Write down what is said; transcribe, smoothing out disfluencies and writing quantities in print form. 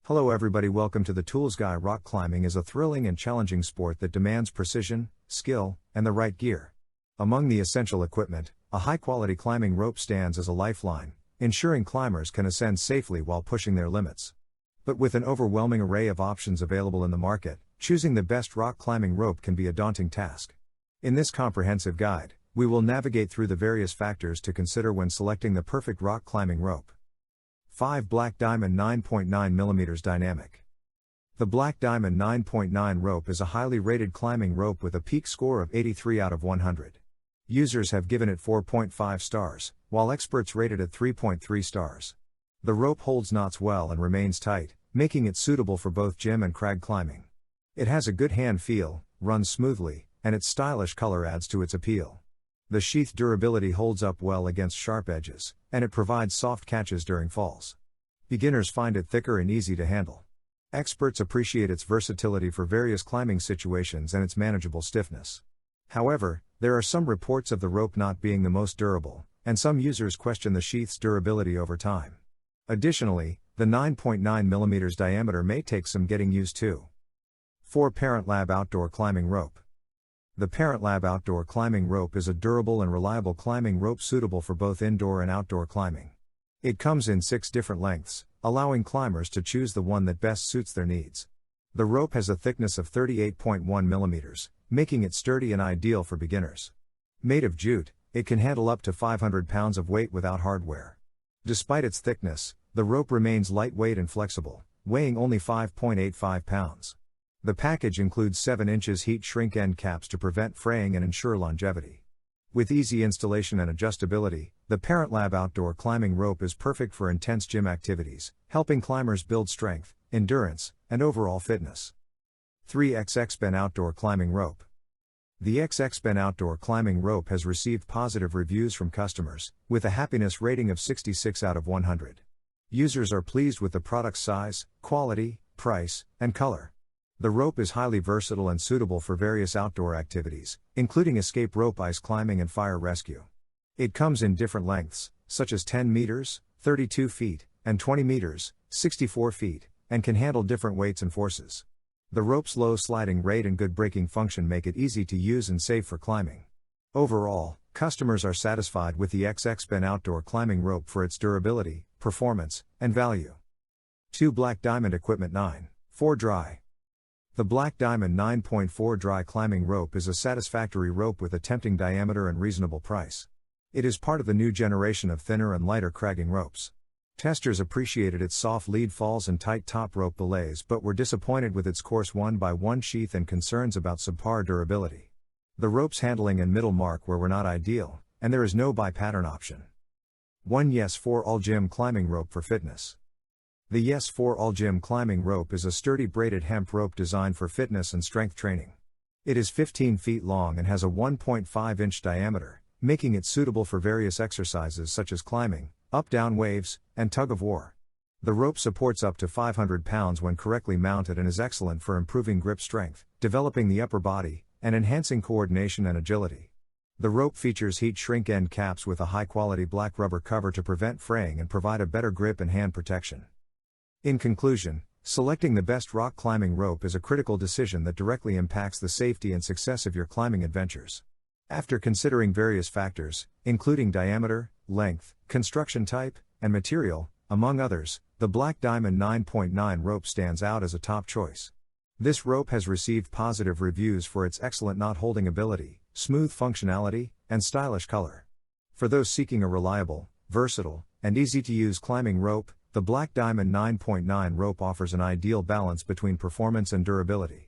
Hello everybody, welcome to the Tools Guy. Rock climbing is a thrilling and challenging sport that demands precision, skill, and the right gear. Among the essential equipment, a high-quality climbing rope stands as a lifeline, ensuring climbers can ascend safely while pushing their limits. But with an overwhelming array of options available in the market, choosing the best rock climbing rope can be a daunting task. In this comprehensive guide, we will navigate through the various factors to consider when selecting the perfect rock climbing rope. 5 Black Diamond 9.9mm Dynamic. The Black Diamond 9.9 rope is a highly rated climbing rope with a peak score of 83 out of 100. Users have given it 4.5 stars, while experts rate it at 3.3 stars. The rope holds knots well and remains tight, making it suitable for both gym and crag climbing. It has a good hand feel, runs smoothly, and its stylish color adds to its appeal. The sheath durability holds up well against sharp edges, and it provides soft catches during falls. Beginners find it thicker and easy to handle. Experts appreciate its versatility for various climbing situations and its manageable stiffness. However, there are some reports of the rope not being the most durable, and some users question the sheath's durability over time. Additionally, the 9.9mm diameter may take some getting used to. 4 Parent Lab Outdoor Climbing Rope. The Parent Lab Outdoor Climbing Rope is a durable and reliable climbing rope suitable for both indoor and outdoor climbing. It comes in 6 different lengths, allowing climbers to choose the one that best suits their needs. The rope has a thickness of 38.1mm, making it sturdy and ideal for beginners. Made of jute, it can handle up to 500 pounds of weight without hardware. Despite its thickness, the rope remains lightweight and flexible, weighing only 5.85 pounds. The package includes 7 inches heat shrink end caps to prevent fraying and ensure longevity. With easy installation and adjustability, the Parent Lab Outdoor Climbing Rope is perfect for intense gym activities, helping climbers build strength, endurance, and overall fitness. 3 XX-Ben Outdoor Climbing Rope. The XX-Ben Outdoor Climbing Rope has received positive reviews from customers, with a happiness rating of 66 out of 100. Users are pleased with the product's size, quality, price, and color. The rope is highly versatile and suitable for various outdoor activities, including escape rope, ice climbing, and fire rescue. It comes in different lengths, such as 10 meters, 32 feet, and 20 meters, 64 feet, and can handle different weights and forces. The rope's low sliding rate and good braking function make it easy to use and safe for climbing. Overall, customers are satisfied with the XX-Ben Outdoor Climbing Rope for its durability, performance, and value. 2 Black Diamond Equipment 9.4 Dry. The Black Diamond 9.4 Dry Climbing Rope is a satisfactory rope with a tempting diameter and reasonable price. It is part of the new generation of thinner and lighter cragging ropes. Testers appreciated its soft lead falls and tight top rope belays but were disappointed with its coarse 1x1 sheath and concerns about subpar durability. The rope's handling and middle mark wear were not ideal, and there is no bi-pattern option. 1 Yes4 All Gym Climbing Rope for Fitness. The Yes4 All Gym Climbing Rope is a sturdy braided hemp rope designed for fitness and strength training. It is 15 feet long and has a 1.5-inch diameter, making it suitable for various exercises such as climbing, up-down waves, and tug-of-war. The rope supports up to 500 pounds when correctly mounted and is excellent for improving grip strength, developing the upper body, and enhancing coordination and agility. The rope features heat shrink end caps with a high-quality black rubber cover to prevent fraying and provide a better grip and hand protection. In conclusion, selecting the best rock climbing rope is a critical decision that directly impacts the safety and success of your climbing adventures. After considering various factors, including diameter, length, construction type, and material, among others, the Black Diamond 9.9 rope stands out as a top choice. This rope has received positive reviews for its excellent knot-holding ability, smooth functionality, and stylish color. For those seeking a reliable, versatile, and easy-to-use climbing rope, the Black Diamond 9.9 rope offers an ideal balance between performance and durability.